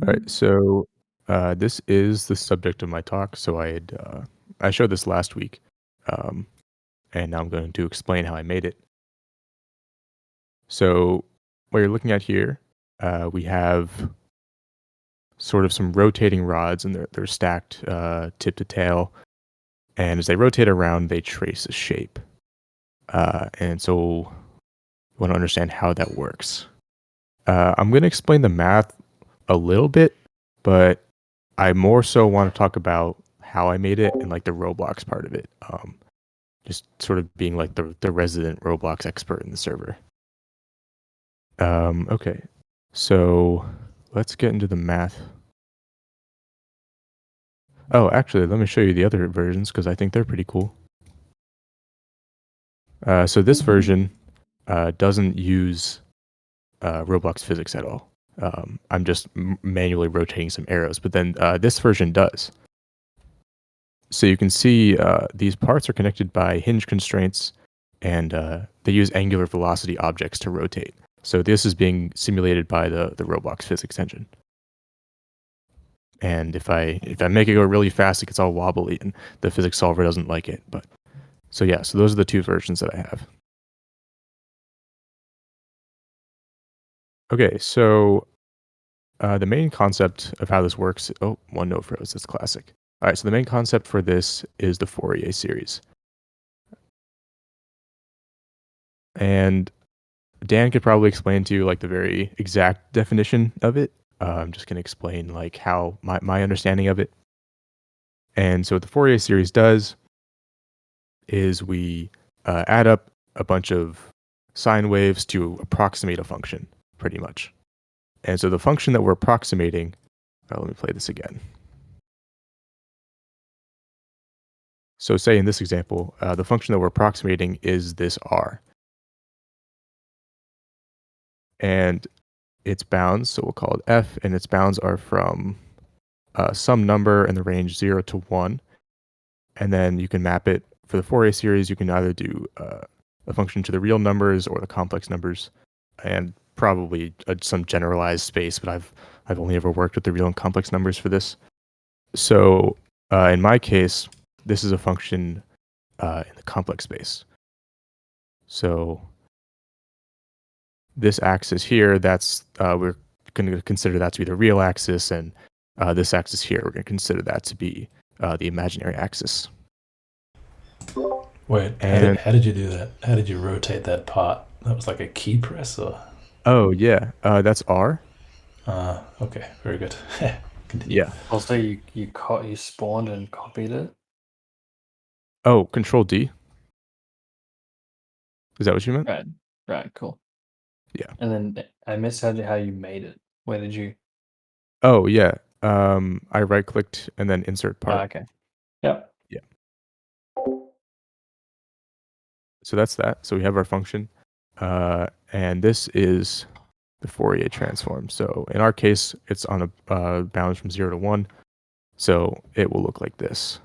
All right, so this is the subject of my talk. So I showed this last week, um, and now I'm going to explain how I made it. So what you're looking at here, we have sort of some rotating rods, and they're stacked tip to tail. And as they rotate around, they trace a shape. And so you want to understand how that works. I'm going to explain the math a little bit, but I more so want to talk about how I made it and like the Roblox part of it. Just sort of being like the resident Roblox expert in the server. Okay, so let's get into the math. Oh, actually, let me show you the other versions because I think they're pretty cool. So this version doesn't use Roblox physics at all. I'm just manually rotating some arrows, but then this version does. So you can see these parts are connected by hinge constraints, and they use angular velocity objects to rotate. So this is being simulated by the Roblox physics engine. And if I make it go really fast, it gets all wobbly, and the physics solver doesn't like it. But so yeah, so those are the two versions that I have. Okay, so the main concept of how this works. Oh, one note froze. That's classic. All right, so the main concept for this is the Fourier series, and Dan could probably explain to you like the very exact definition of it. I'm just gonna explain like how my understanding of it. And so what the Fourier series does is we add up a bunch of sine waves to approximate a function, pretty much. And so the function that we're approximating, let me play this again. So say in this example, the function that we're approximating is this r. And its bounds, so we'll call it f, and its bounds are from some number in the range 0 to 1. And then you can map it for the Fourier series. You can either do a function to the real numbers or the complex numbers, and probably some generalized space. But I've only ever worked with the real and complex numbers for this. So in my case, this is a function in the complex space. So this axis here, that's we're going to consider that to be the real axis, and this axis here, we're going to consider that to be the imaginary axis. Wait, And how did you do that? How did you rotate that part? That was like a key press, or? oh yeah, that's R. Okay, very good. Continue. Yeah. Also, you spawned and copied it. Oh, Control D. Is that what you meant? Right, cool. Yeah. And then I missed how you made it. Where did you? Oh yeah. I right clicked and then insert part. Okay. Yep. Yeah. So that's that. So we have our function, and this is the Fourier transform. So in our case, it's on a bounds from 0 to 1. So it will look like this.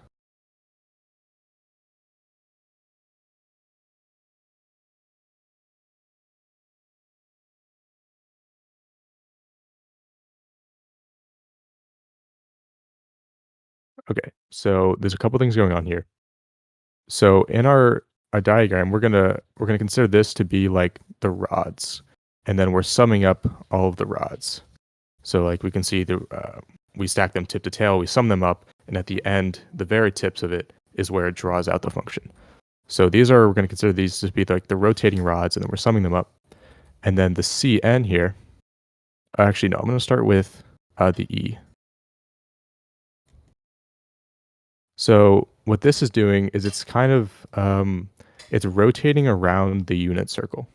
Okay, so there's a couple things going on here. So in our diagram, we're gonna consider this to be like the rods, and then we're summing up all of the rods. So like we can see we stack them tip to tail, we sum them up, and at the end, the very tips of it is where it draws out the function. So we're going to consider these to be like the rotating rods, and then we're summing them up. And then the Cn here, actually no, I'm going to start with the E. So what this is doing is it's kind of it's rotating around the unit circle.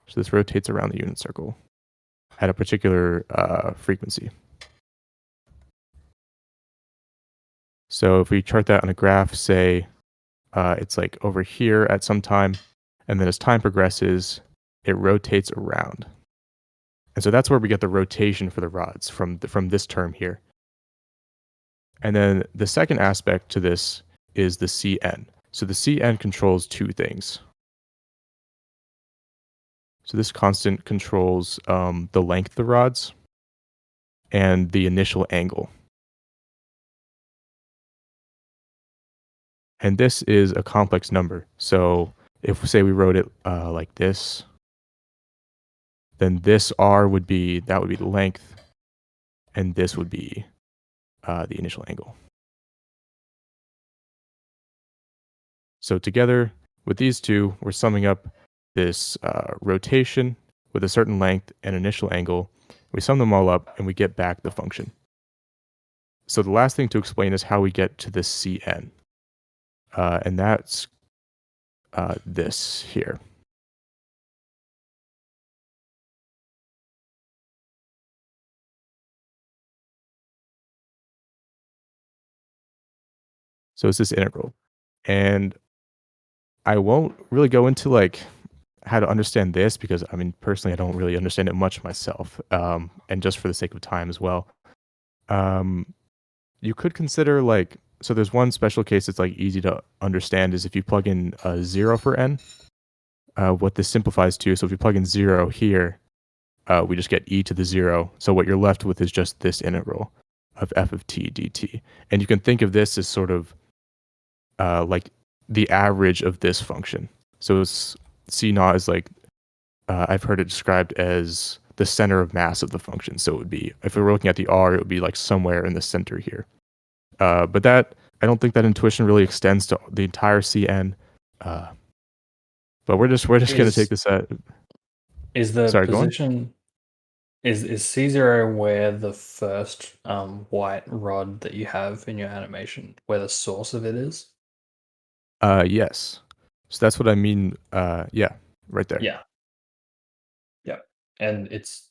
So this rotates around the unit circle at a particular frequency. So if we chart that on a graph, say it's like over here at some time, and then as time progresses, it rotates around. And so that's where we get the rotation for the rods from this term here. And then the second aspect to this is the Cn. So the Cn controls two things. So this constant controls the length of the rods, and the initial angle. And this is a complex number. So if say we wrote it like this, then this r would be the length, and this would be the initial angle. So together with these two, we're summing up this rotation with a certain length and initial angle. We sum them all up and we get back the function. So the last thing to explain is how we get to this Cn. And that's this here. So it's this integral. And I won't really go into like how to understand this because I mean personally I don't really understand it much myself. And just for the sake of time as well. You could consider like, so there's one special case that's like easy to understand is if you plug in 0 for n, what this simplifies to. So if you plug in 0 here, we just get e to the 0. So what you're left with is just this integral of f of t dt. And you can think of this as sort of like the average of this function. So it's C naught is like, I've heard it described as the center of mass of the function. So it would be, if we were looking at the r, it would be like somewhere in the center here. But that, I don't think that intuition really extends to the entire Cn. But we're just going to take this at. Is the Sorry, go on. position is C0 where the first white rod that you have in your animation, where the source of it is? Yes. So that's what I mean. Yeah, right there. Yeah. Yeah. And it's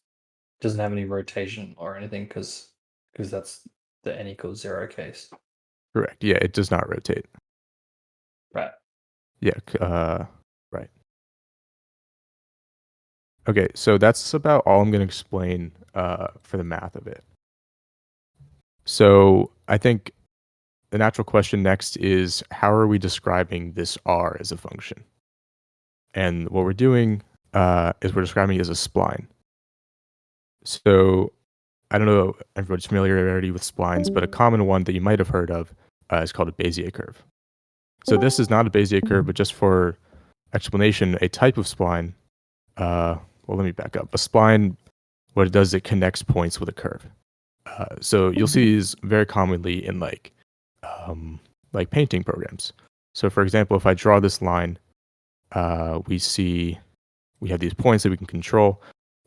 doesn't have any rotation or anything because that's the n equals 0 case. Correct. Yeah, it does not rotate. Right. Yeah. Right. Okay, so that's about all I'm going to explain for the math of it. So I think the natural question next is how are we describing this r as a function? And what we're doing is we're describing it as a spline. So I don't know everybody's familiarity with splines, but a common one that you might have heard of is called a Bezier curve. So this is not a Bezier curve, but just for explanation, a type of spline. Well, let me back up. A spline, what it does is it connects points with a curve. So you'll see these very commonly in like painting programs. So for example, if I draw this line, we have these points that we can control,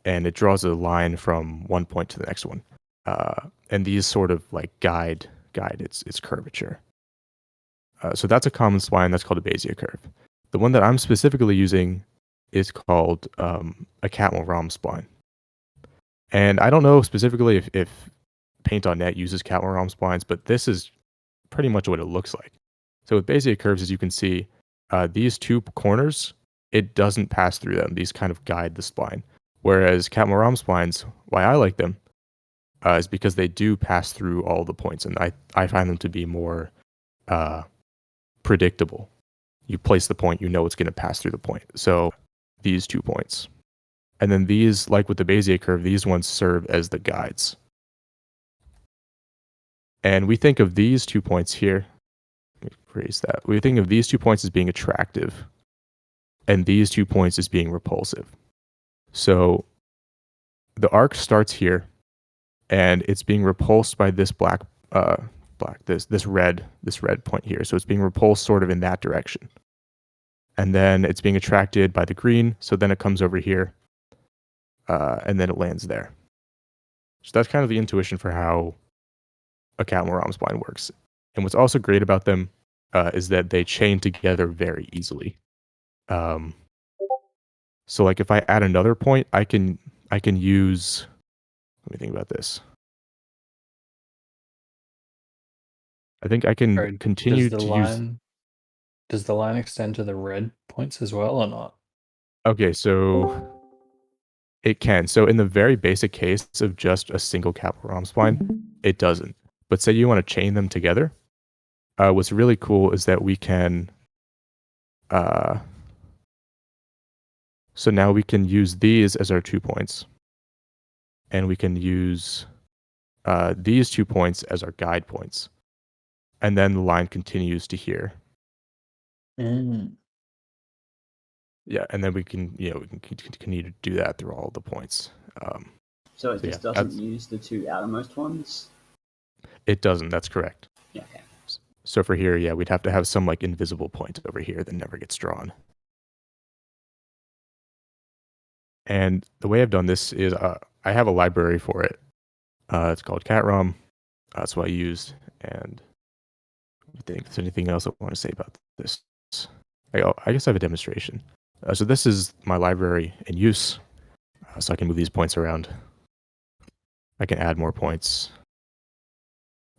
and it draws a line from one point to the next one. And these sort of like guide its curvature. So that's a common spline that's called a Bezier curve. The one that I'm specifically using is called a Catmull-Rom spline. And I don't know specifically if Paint.net uses Catmull-Rom splines, but this is pretty much what it looks like. So with Bezier curves, as you can see, these two corners, it doesn't pass through them. These kind of guide the spline. Whereas Catmull-Rom splines, why I like them, is because they do pass through all the points, and I find them to be more predictable. You place the point, you know it's going to pass through the point. So these 2 points. And then these, like with the Bezier curve, these ones serve as the guides. And we think of these 2 points here. Let me phrase that. We think of these 2 points as being attractive, and these 2 points as being repulsive. So the arc starts here, and it's being repulsed by this this red point here. So it's being repulsed sort of in that direction. And then it's being attracted by the green, so then it comes over here, and then it lands there. So that's kind of the intuition for how a Catmull-Rom spline works. And what's also great about them is that they chain together very easily. So like if I add another point, I can use, let me think about this. I think I can continue to use. Does the line extend to the red points as well or not? Okay, so it can. So in the very basic case of just a single Catmull-Rom spline, it doesn't. But say you want to chain them together, what's really cool is that we can. So now we can use these as our 2 points, and we can use these 2 points as our guide points. And then the line continues to here. Yeah, and then we can continue to do that through all the points. So it just doesn't use the 2 outermost ones? It doesn't, that's correct. Yeah, okay. So for here, yeah, we'd have to have some like invisible point over here that never gets drawn. And the way I've done this is I have a library for it. It's called catrom. That's what I used. And I think there's anything else I want to say about this. I guess I have a demonstration. So this is my library in use. So I can move these points around. I can add more points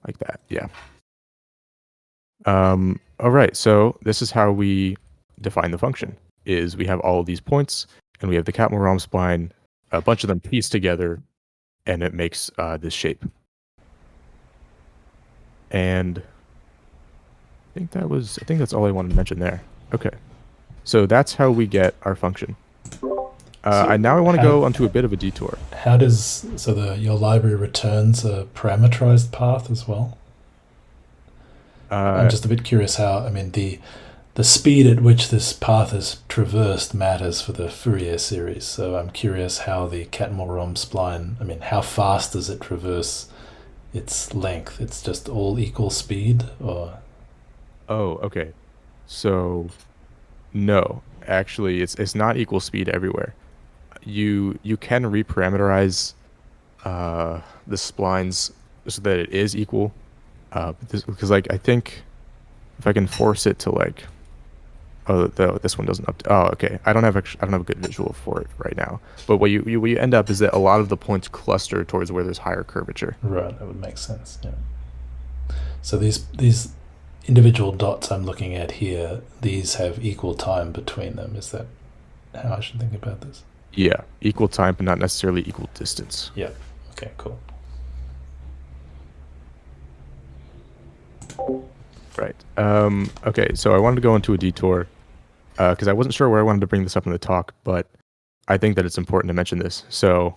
like that. Yeah. All right. So this is how we define the function. Is we have all of these points, and we have the catmull-rom spline, a bunch of them pieced together, and it makes this shape. And I think that's all I wanted to mention there. Okay. So that's how we get our function. Now I want to go onto a bit of a detour. How does your library returns a parameterized path as well? I'm just a bit curious how. I mean, the speed at which this path is traversed matters for the Fourier series. So I'm curious how the catmull-rom spline. I mean, how fast does it traverse its length? It's just all equal speed, or? Oh, okay. So, no, actually, it's not equal speed everywhere. You can reparameterize the splines so that it is equal. Because like I think if I can force it to like, this one doesn't update. Oh, okay. I don't have a good visual for it right now. But what you end up is that a lot of the points cluster towards where there's higher curvature. Right, that would make sense. Yeah. So these individual dots I'm looking at here, these have equal time between them. Is that how I should think about this? Yeah, equal time, but not necessarily equal distance. Yeah. Okay, cool. Right. Okay, so I wanted to go into a detour because I wasn't sure where I wanted to bring this up in the talk, but I think that it's important to mention this. So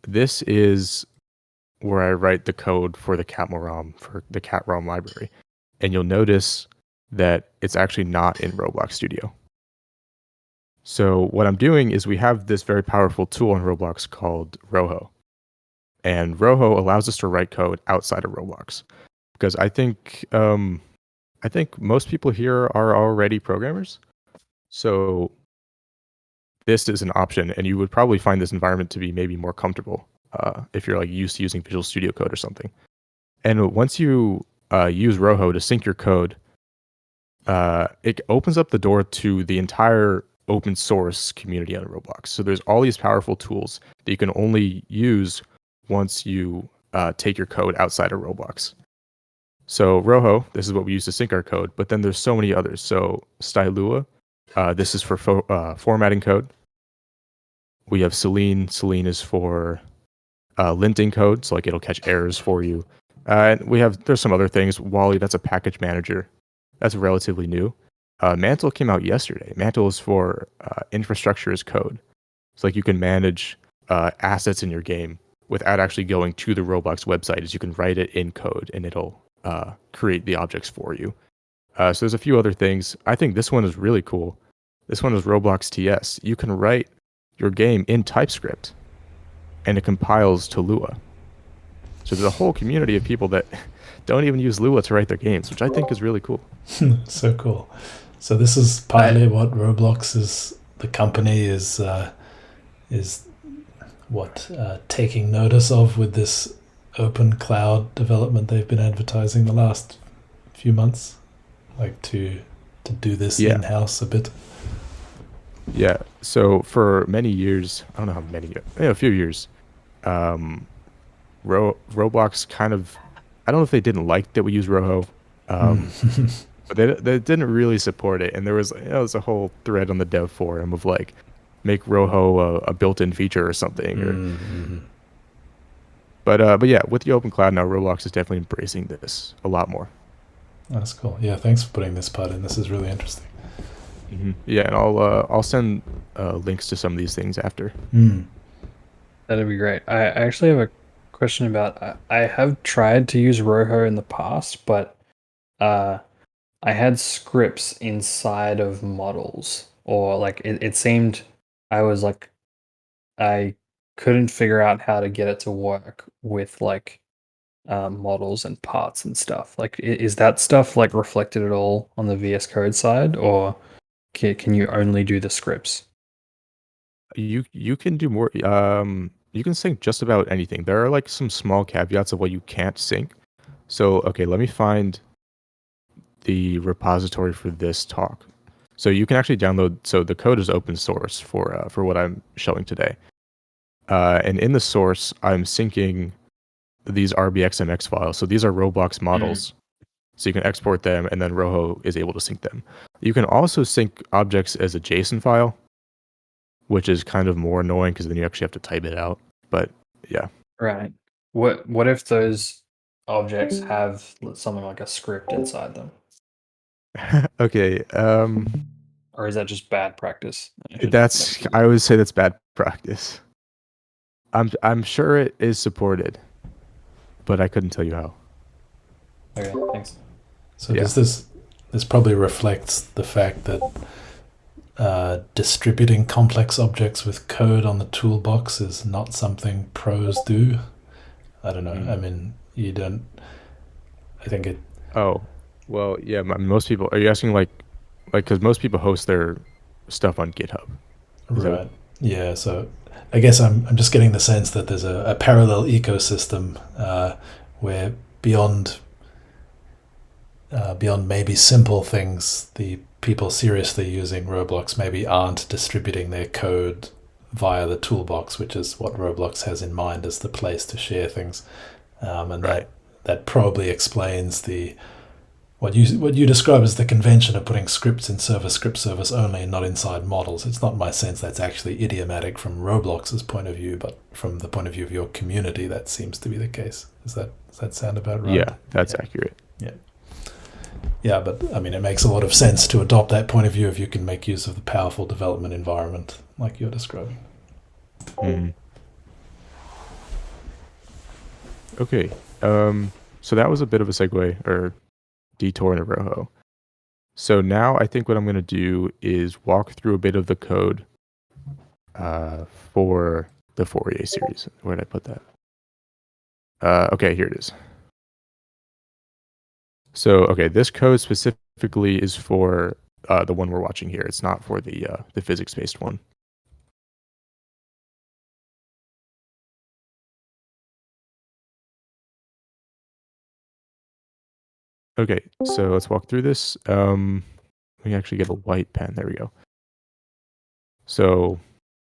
this is where I write the code for the catmull-rom, for the catrom library. And you'll notice that it's actually not in Roblox Studio. So what I'm doing is we have this very powerful tool in Roblox called Rojo. And Rojo allows us to write code outside of Roblox. Because I think most people here are already programmers. So this is an option, and you would probably find this environment to be maybe more comfortable if you're like used to using Visual Studio Code or something. And once you use Rojo to sync your code, it opens up the door to the entire open source community on Roblox. So there's all these powerful tools that you can only use once you take your code outside of Roblox. So Rojo, this is what we use to sync our code, but then there's so many others. So Stylua, this is for formatting code. We have Selene. Selene is for linting code, so like it'll catch errors for you. And there's some other things. Wally, that's a package manager. That's relatively new. Mantle came out yesterday. Mantle is for infrastructure as code. So like you can manage assets in your game without actually going to the Roblox website, as you can write it in code and it'll create the objects for you. So there's a few other things. I think this one is really cool. This one is Roblox TS. You can write your game in TypeScript and it compiles to Lua. So there's a whole community of people that don't even use Lua to write their games, which I think is really cool. So cool. So this is partly what Roblox is, the company is taking notice of with this open cloud development they've been advertising the last few months, like to do this in-house a bit. Yeah. So for many years, I don't know how many, a few years, Roblox kind of, I don't know if they didn't like that we use Rojo, but they didn't really support it. And there was a whole thread on the dev forum of like, make Rojo a built-in feature or something. Mm-hmm. But yeah, with the open cloud now, Roblox is definitely embracing this a lot more. That's cool. Yeah, thanks for putting this part in. This is really interesting. Mm-hmm. Yeah, and I'll send links to some of these things after. That'd be great. I actually have a question about I have tried to use Roho in the past, but I had scripts inside of models, or like it seemed I couldn't figure out how to get it to work with like models and parts and stuff. Like, is that stuff like reflected at all on the VS Code side, or can you only do the scripts? You can do more. You can sync just about anything. There are like some small caveats of what you can't sync. So okay, let me find the repository for this talk. So you can actually download. So the code is open source for what I'm showing today. And in the source, I'm syncing these RBXMX files. So these are Roblox models. So you can export them, and then Roho is able to sync them. You can also sync objects as a JSON file, which is kind of more annoying because then you actually have to type it out. But yeah. Right. What if those objects have something like a script inside them? Okay. Or is that just bad practice? I would say that's bad practice. I'm sure it is supported, but I couldn't tell you how. Okay, thanks. So does this probably reflects the fact that distributing complex objects with code on the toolbox is not something pros do? I don't know. I mean, you don't. I think it. Oh, well, yeah. Most people. Are you asking like, because most people host their stuff on GitHub? Right. Yeah. So I guess I'm just getting the sense that there's a parallel ecosystem where beyond maybe simple things, the people seriously using Roblox maybe aren't distributing their code via the toolbox, which is what Roblox has in mind as the place to share things, and right. that probably explains what you describe as the convention of putting scripts in script service only and not inside models. It's not my sense that's actually idiomatic from Roblox's point of view, but from the point of view of your community, that seems to be the case. Does that sound about right? Yeah, that's accurate. Yeah. Yeah, but I mean, it makes a lot of sense to adopt that point of view if you can make use of the powerful development environment like you're describing. Okay. So that was a bit of a segue or detour into Roho. So now I think what I'm going to do is walk through a bit of the code for the Fourier series. Where did I put that? Okay, here it is. So, okay, this code specifically is for the one we're watching here. It's not for the physics-based one. Okay, so let's walk through this. We actually get a white pen. There we go. So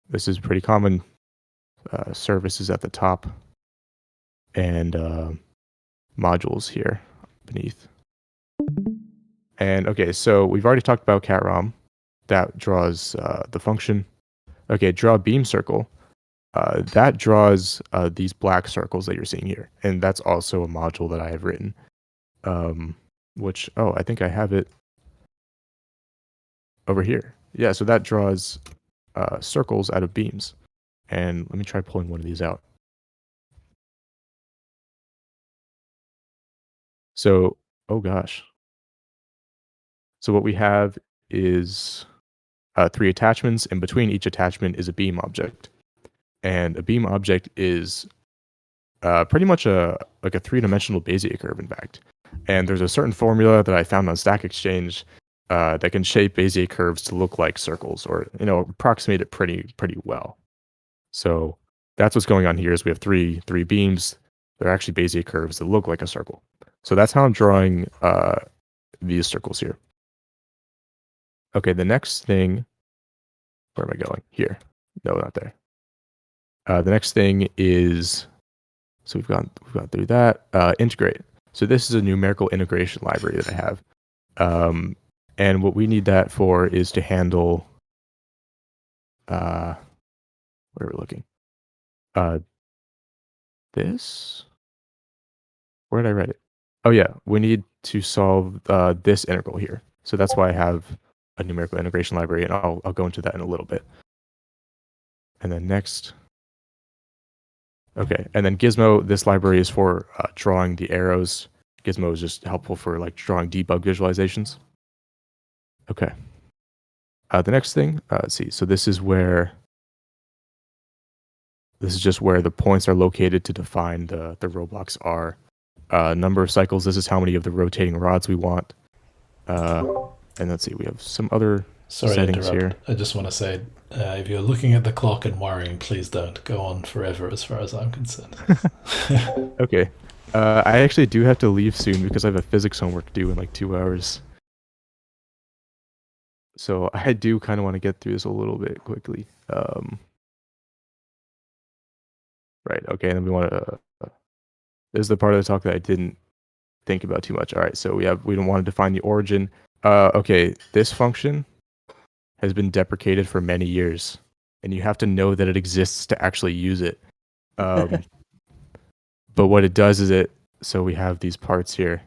this is pretty common. Services at the top and modules here beneath. And okay, so we've already talked about cat-rom. That draws the function. Okay, draw beam circle. That draws these black circles that you're seeing here. And that's also a module that I have written. Which, I think I have it over here. Yeah, so that draws circles out of beams. And let me try pulling one of these out. So, oh gosh. So what we have is 3 attachments, and between each attachment is a beam object. And a beam object is pretty much like a 3-dimensional Bezier curve, in fact. And there's a certain formula that I found on Stack Exchange that can shape Bezier curves to look like circles, or approximate it pretty well. So that's what's going on here. Is we have three beams. They're actually Bezier curves that look like a circle. So that's how I'm drawing these circles here. Okay, the next thing. Where am I going? Here. No, not there. The next thing is, so we've gone through that. Integrate. So this is a numerical integration library that I have. And what we need that for is to handle, where are we looking? This? Where did I write it? Oh yeah, we need to solve this integral here. So that's why I have a numerical integration library, and I'll go into that in a little bit. And then next, Okay, and then Gizmo, this library is for drawing the arrows. Gizmo is just helpful for like drawing debug visualizations. Okay. The next thing, let's see. So this is just where the points are located to define the Roblox R. Number of cycles, this is how many of the rotating rods we want. And let's see, we have some other settings here. I just want to say, if you're looking at the clock and worrying, please don't go on forever as far as I'm concerned. Okay. I actually do have to leave soon because I have a physics homework due in like 2 hours. So I do kind of want to get through this a little bit quickly. Right, okay, and then we want to... this is the part of the talk that I didn't think about too much. All right, so we don't want to define the origin. Okay, this function has been deprecated for many years, and you have to know that it exists to actually use it. But what it does is so we have these parts here,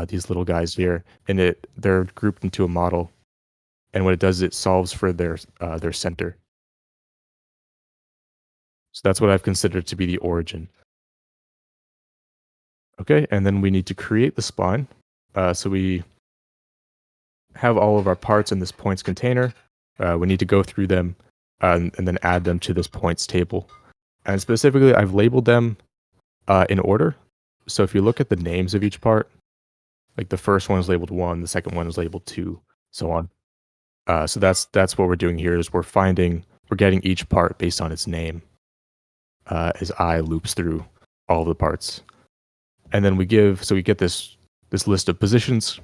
these little guys here, and they're grouped into a model. And what it does is it solves for their center. So that's what I've considered to be the origin. Okay, and then we need to create the spline. So we have all of our parts in this points container. We need to go through them and then add them to this points table. And specifically, I've labeled them in order. So if you look at the names of each part, like the first one is labeled 1, the second one is labeled 2, so on. So that's what we're doing here is we're getting each part based on its name as I loops through all the parts. And then we get this list of positions,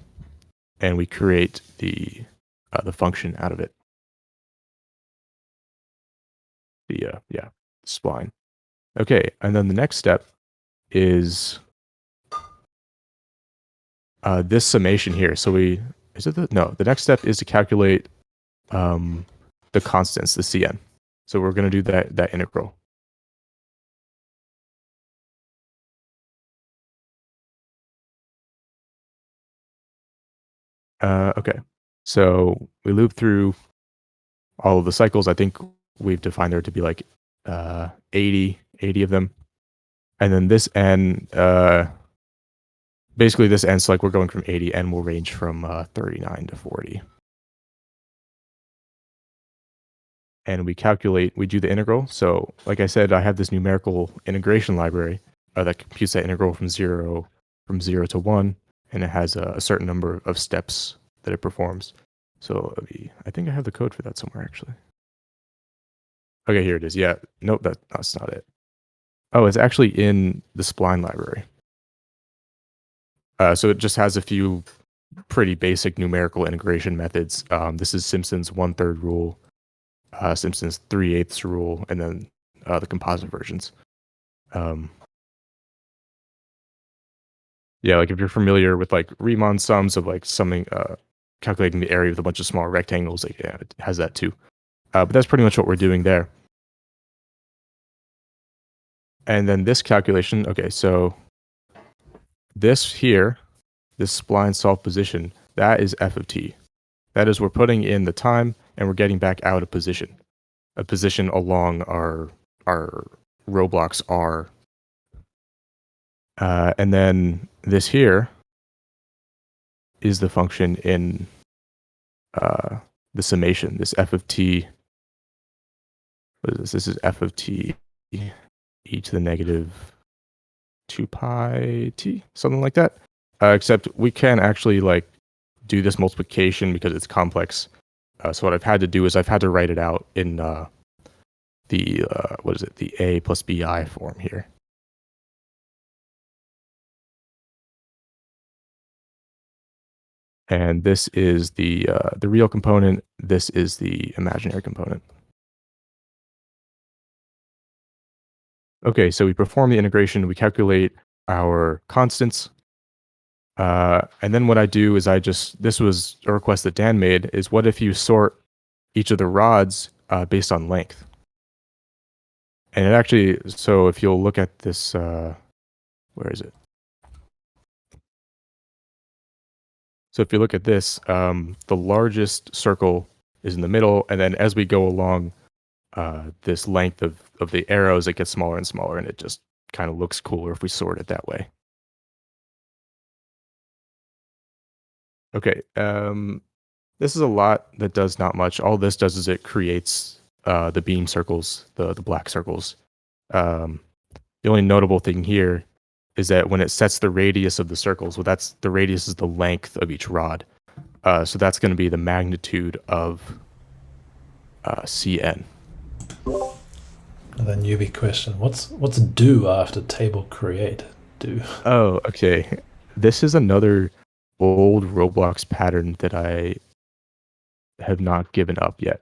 and we create the function out of it. The spline. Okay, and then the next step is this summation here. So the next step is to calculate the constants, the Cn. So we're going to do that integral. Okay, so we loop through all of the cycles. I think we've defined there to be like 80 of them. And then this n, basically this n, so like we're going from 80, n will range from 39 to 40. And we do the integral. So like I said, I have this numerical integration library that computes that integral from 0 to 1. And it has a certain number of steps that it performs. So I think I have the code for that somewhere, actually. Okay, here it is. Yeah, nope, that's not it. Oh, it's actually in the spline library. So it just has a few pretty basic numerical integration methods. This is Simpson's 1/3 rule, Simpson's 3/8 rule, and then the composite versions. Yeah, like if you're familiar with like Riemann sums of like summing, calculating the area with a bunch of small rectangles, like yeah, it has that too. But that's pretty much what we're doing there. And then this calculation, okay, so this here, this spline solve position, that is f of t. That is, we're putting in the time and we're getting back out a position along our Roblox R. And then this here is the function in the summation, this f of t. What is this? This is f of t e to the negative 2 pi t, something like that. Except we can actually like do this multiplication because it's complex. So what I've had to do is I've had to write it out in the a plus bi form here. And this is the real component. This is the imaginary component. Okay, so we perform the integration. We calculate our constants. And then what I do is this was a request that Dan made, is what if you sort each of the rods based on length? And it actually, so if you'll look at this, where is it? So if you look at this, the largest circle is in the middle, and then as we go along, this length of the arrows, it gets smaller and smaller, and it just kind of looks cooler if we sort it that way. Okay, this is a lot that does not much. All this does is it creates the beam circles, the black circles. The only notable thing here is that when it sets the radius of the circles, well, that's the radius is the length of each rod. So that's going to be the magnitude of Cn. And then newbie question: What's do after table create? Do. Oh, okay. This is another old Roblox pattern that I have not given up yet.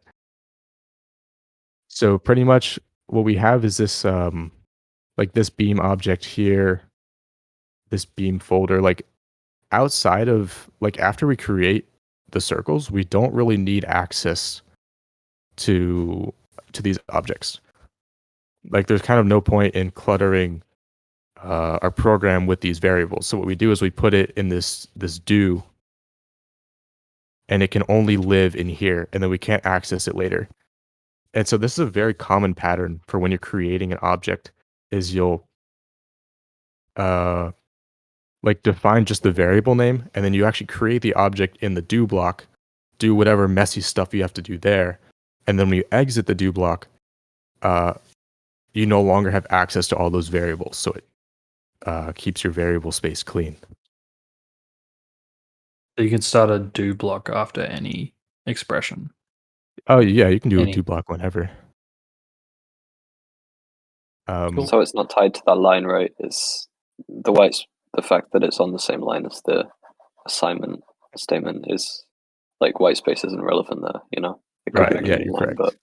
So pretty much what we have is this like this beam object here, this beam folder. Like outside of like after we create the circles, we don't really need access to these objects. Like there's kind of no point in cluttering our program with these variables. So what we do is we put it in this do, and it can only live in here, and then we can't access it later. And so this is a very common pattern for when you're creating an object, is you'll like define just the variable name, and then you actually create the object in the do block, do whatever messy stuff you have to do there, and then when you exit the do block, you no longer have access to all those variables, so it keeps your variable space clean. So you can start a do block after any expression. Oh yeah, you can do a do block whenever. So it's not tied to that line, right? It's the fact that it's on the same line as the assignment statement is like white space isn't relevant there, you know? Right, yeah, you're correct. But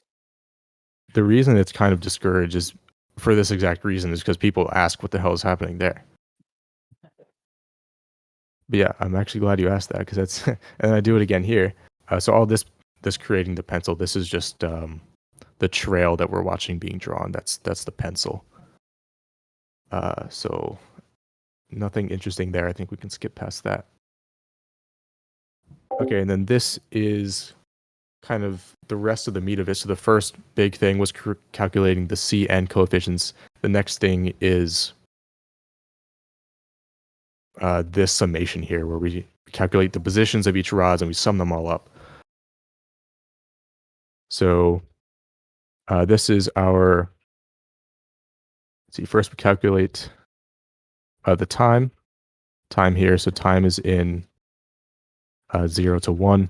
the reason it's kind of discouraged is for this exact reason, is because people ask what the hell is happening there. But yeah, I'm actually glad you asked that, because that's and I do it again here. So all this creating the pencil, this is just the trail that we're watching being drawn. That's the pencil. So nothing interesting there. I think we can skip past that. Okay, and then this is kind of the rest of the meat of it. So the first big thing was calculating the Cn coefficients. The next thing is this summation here, where we calculate the positions of each rods and we sum them all up. So this is our, let's see, first we calculate the time here. So time is in 0 to 1.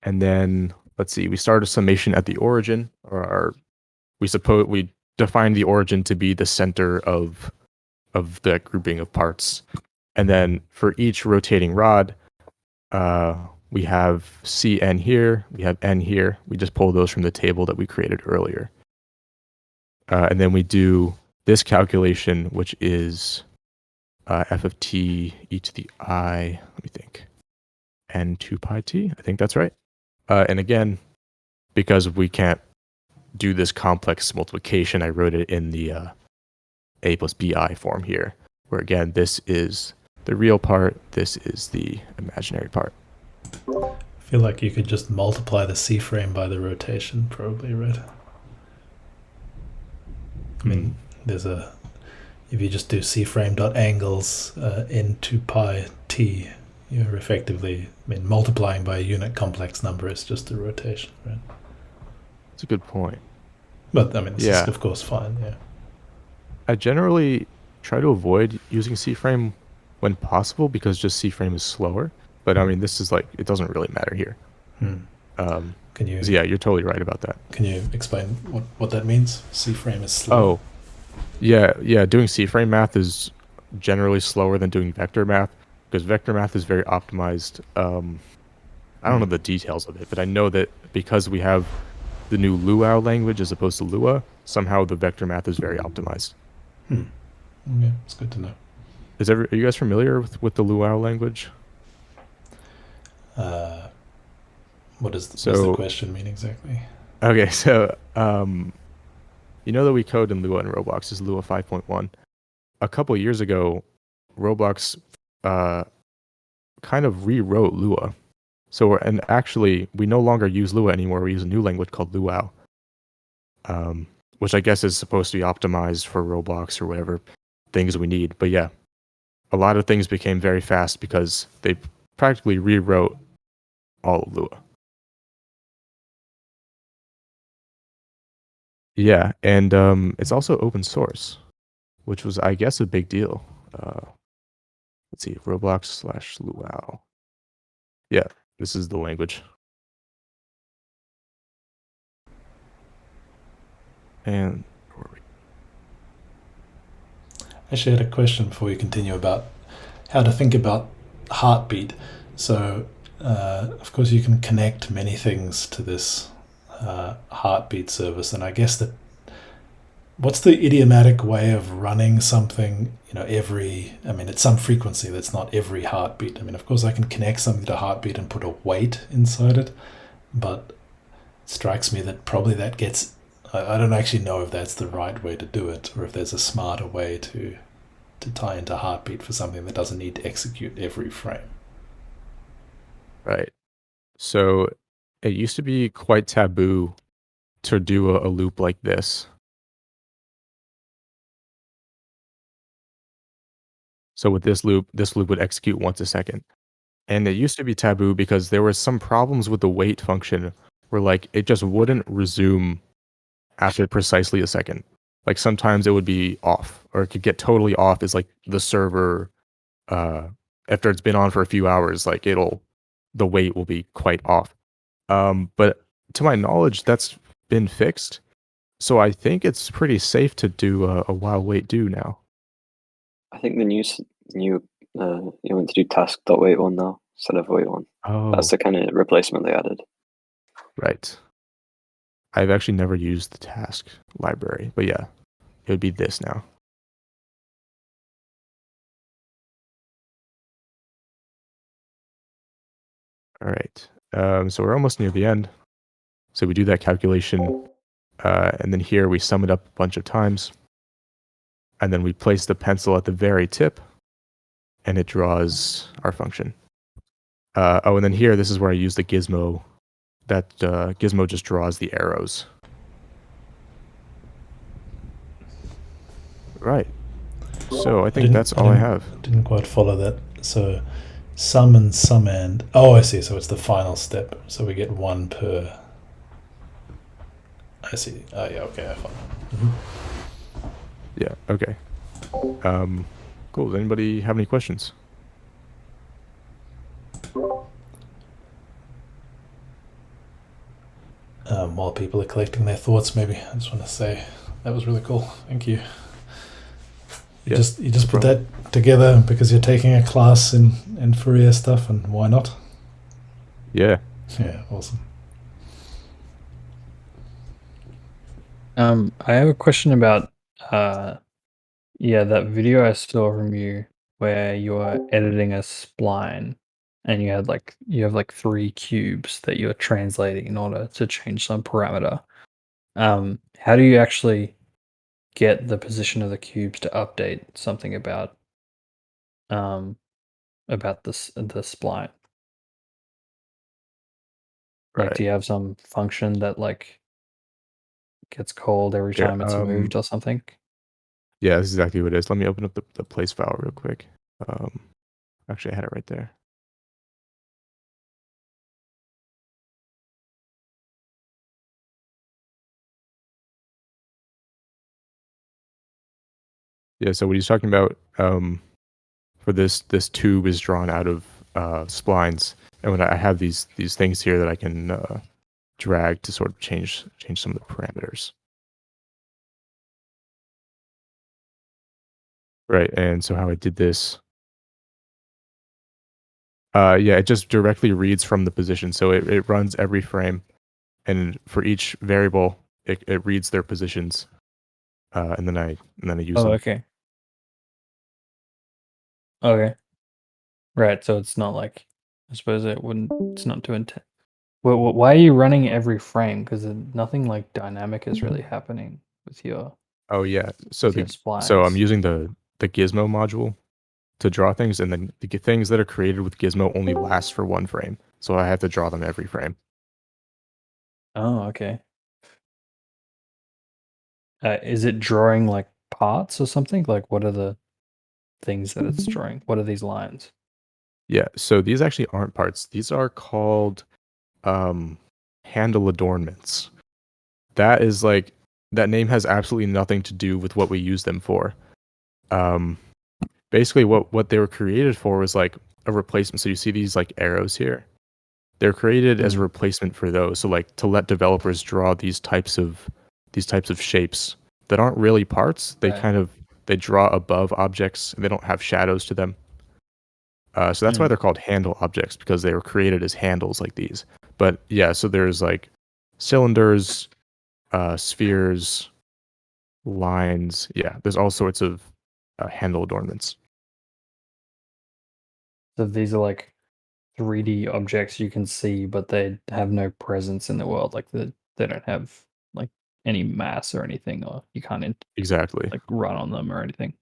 And then let's see, we start a summation at the origin, or we define the origin to be the center of the grouping of parts. And then for each rotating rod, we have Cn here, we have n here. We just pull those from the table that we created earlier. And then we do this calculation, which is f of t e to the I, let me think, n 2 pi t. I think that's right. And again, because we can't do this complex multiplication, I wrote it in the a plus bi form here, where again, this is the real part, this is the imaginary part. I feel like you could just multiply the C-frame by the rotation, probably, right? I mean, if you just do C-frame dot angles n 2 pi t, you're effectively, multiplying by a unit complex number is just the rotation, right? That's a good point. But this is of course fine, yeah. I generally try to avoid using C-frame when possible, because just C-frame is slower. But this is like, it doesn't really matter here. Can you? Yeah, you're totally right about that. Can you explain what that means? C-frame is slow. Oh, yeah. Doing C-frame math is generally slower than doing vector math, because vector math is very optimized. I don't know the details of it, but I know that because we have the new Luau language as opposed to Lua, somehow the vector math is very optimized. Yeah, it's good to know. Are you guys familiar with the Luau language? What does the question mean exactly? Okay, so you know that we code in Lua in Roblox is Lua 5.1. A couple years ago, Roblox kind of rewrote Lua. So and actually, we no longer use Lua anymore. We use a new language called Luau, which I guess is supposed to be optimized for Roblox or whatever things we need. But yeah, a lot of things became very fast because they practically rewrote all of Lua. Yeah, and it's also open source, which was, I guess, a big deal. Let's see, Roblox/Luau. Yeah, this is the language. And Actually, I had a question before we continue about how to think about heartbeat. So, of course, you can connect many things to this heartbeat service, and I guess that what's the idiomatic way of running something? At some frequency that's not every heartbeat. I mean, of course, I can connect something to heartbeat and put a weight inside it, but it strikes me that probably that gets. I don't actually know if that's the right way to do it, or if there's a smarter way to tie into heartbeat for something that doesn't need to execute every frame. Right. So it used to be quite taboo to do a loop like this. So with this loop would execute once a second. And it used to be taboo because there were some problems with the wait function where like it just wouldn't resume after precisely a second. Like sometimes it would be off, or it could get totally off as like the server after it's been on for a few hours, like the wait will be quite off. But to my knowledge, that's been fixed. So I think it's pretty safe to do a while wait do now. I think the new you want to do task.wait one now instead of wait one. Oh, that's the kind of replacement they added. Right. I've actually never used the task library, but yeah, it would be this now. All right. So we're almost near the end. So we do that calculation, and then here we sum it up a bunch of times, and then we place the pencil at the very tip, and it draws our function. And then here, this is where I use the Gizmo. That Gizmo just draws the arrows. Right. So I think that's all I have. Didn't quite follow that. So sum and sum and... Oh, I see. So it's the final step. So we get one per... I see. Oh, yeah. Okay, I follow. Mm-hmm. Yeah, okay. Cool. Does anybody have any questions? While people are collecting their thoughts, maybe I just want to say that was really cool. Thank you. You just put that together because you're taking a class in Fourier stuff, and why not? Yeah. Yeah, awesome. I have a question about that video I saw from you where you're editing a spline and you have like 3 cubes that you're translating in order to change some parameter. How do you actually get the position of the cubes to update something about the spline? Like, Right. do you have some function that like gets called every time it's moved or something? Yeah, that's exactly what it is. Let me open up the place file real quick. Actually, I had it right there. Yeah, so what he's talking about, for this tube is drawn out of splines, and when I have these things here that I can drag to sort of change some of the parameters. Right, and so how I did this, it just directly reads from the position. So it runs every frame, and for each variable, it reads their positions, and then I use them. Okay. Okay. Right, so it's not like, I suppose it's not too intense. Why are you running every frame? Because nothing like dynamic is really happening with your... Oh yeah, so your I'm using the Gizmo module to draw things, and then the things that are created with Gizmo only last for one frame. so I have to draw them every frame. Oh, okay. Is it drawing like parts or something? Like, what are the things that it's drawing? What are these lines? Yeah, so these actually aren't parts. These are called handle adornments. That is like, that name has absolutely nothing to do with what we use them for. Basically what they were created for was like a replacement. So you see these like arrows here. They're created as a replacement for those. So like to let developers draw these types of shapes that aren't really parts. They they draw above objects and they don't have shadows to them. So that's why they're called handle objects, because they were created as handles like these. But yeah, so there's like cylinders, spheres, lines. Yeah, there's all sorts of handle adornments. So these are like 3D objects you can see, but they have no presence in the world. Like they don't have like any mass or anything, or you can't Exactly. like run on them or anything.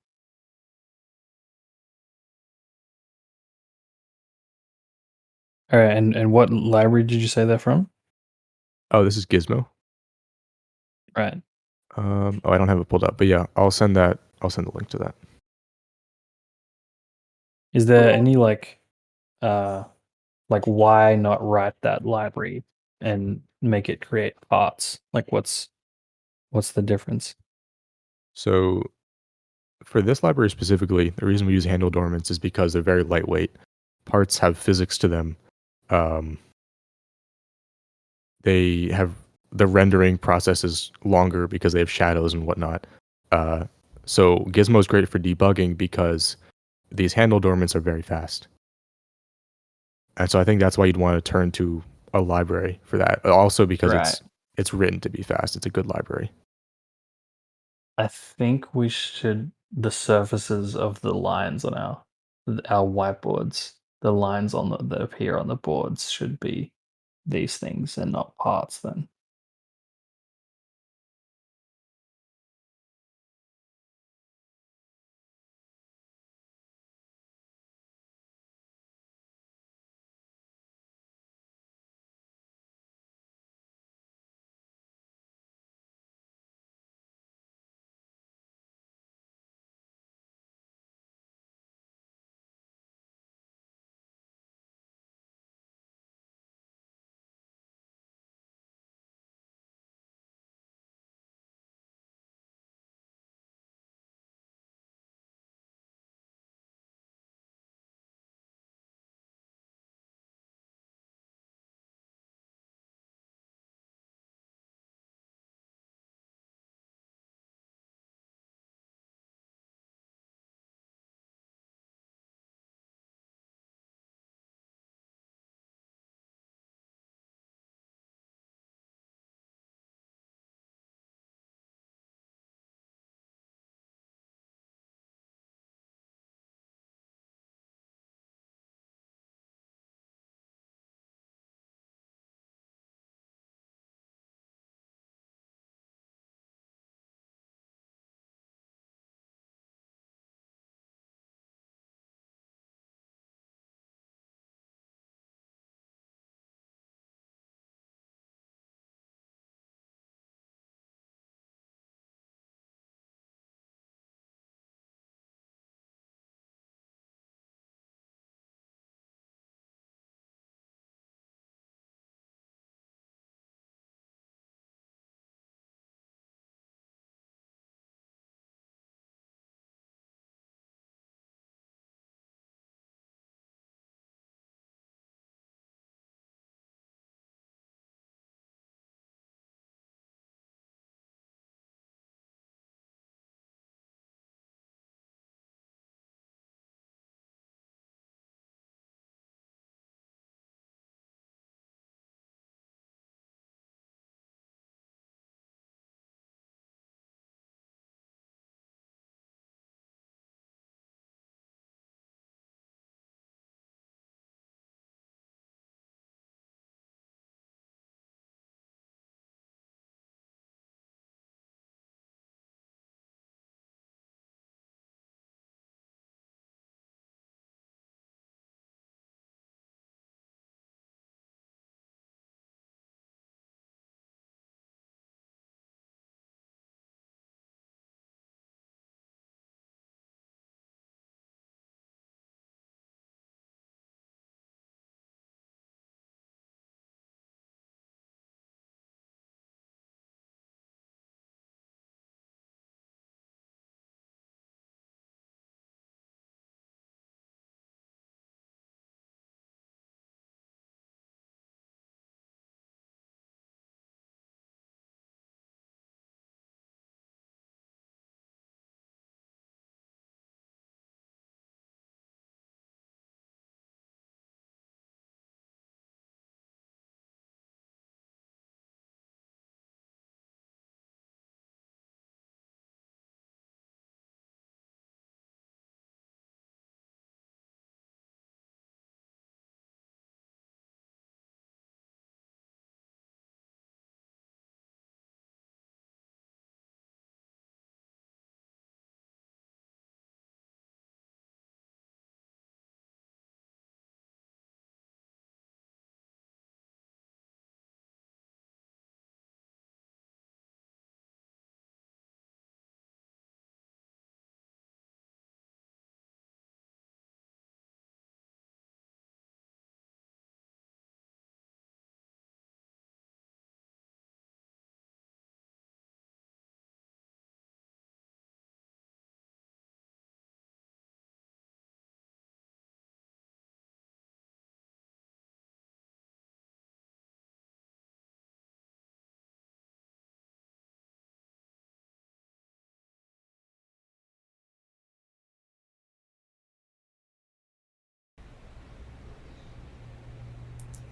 All right, and what library did you say they're from? Oh, this is Gizmo. Right. Oh, I don't have it pulled up, but yeah, I'll send the link to that. Is there any like why not write that library and make it create parts? Like what's the difference? So for this library specifically, the reason we use handle adornments is because they're very lightweight. Parts have physics to them. They have, the rendering process is longer because they have shadows and whatnot. So Gizmo is great for debugging because these handle adornments are very fast. And so I think that's why you'd want to turn to a library for that. Also because it's written to be fast. It's a good library. I think we should the surfaces of the lines on our whiteboards, the lines on that appear on the boards should be these things and not parts then.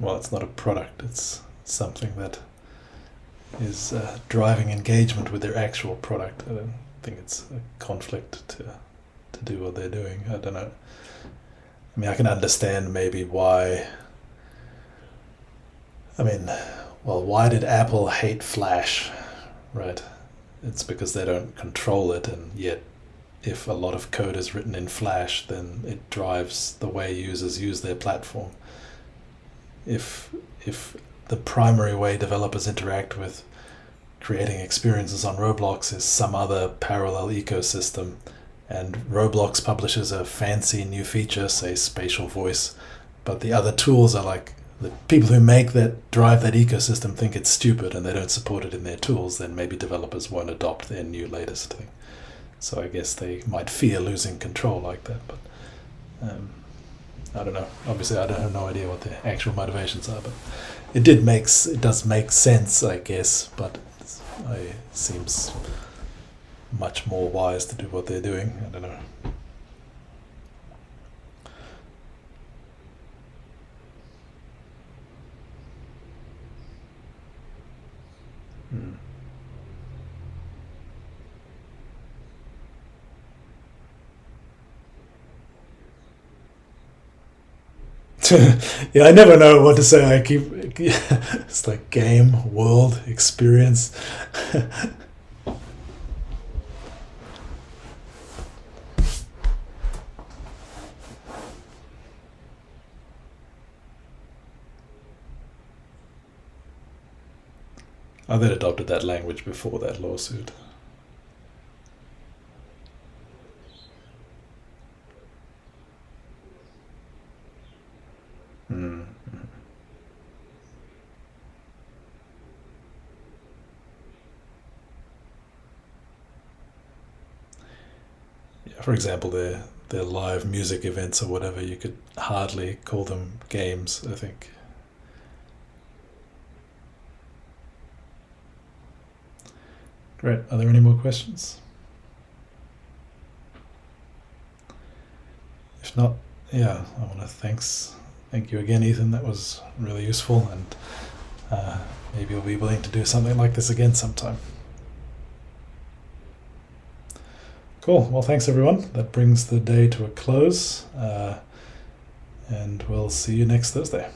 well, it's not a product, it's something that is driving engagement with their actual product. I don't think it's a conflict to do what they're doing. I don't know. I mean, I can understand maybe why. I mean, well, why did Apple hate Flash, right? It's because they don't control it, and yet if a lot of code is written in Flash, then it drives the way users use their platform. If the primary way developers interact with creating experiences on Roblox is some other parallel ecosystem, and Roblox publishes a fancy new feature, say spatial voice, but the other tools are like, the people who make that, drive that ecosystem think it's stupid and they don't support it in their tools, then maybe developers won't adopt their new latest thing. So I guess they might fear losing control like that, but I don't know. Obviously, I have no idea what their actual motivations are, but it does make sense, I guess. But it seems much more wise to do what they're doing. I don't know. Yeah, I never know what to say. I keep it's like game, world, experience. Oh, they'd adopted that language before that lawsuit. Yeah, for example, their live music events or whatever, you could hardly call them games, I think. Great. Are there any more questions? If not, yeah, I want to thank you again, Ethan. That was really useful, and maybe you'll be willing to do something like this again sometime. Cool. Well, thanks everyone. That brings the day to a close, and we'll see you next Thursday.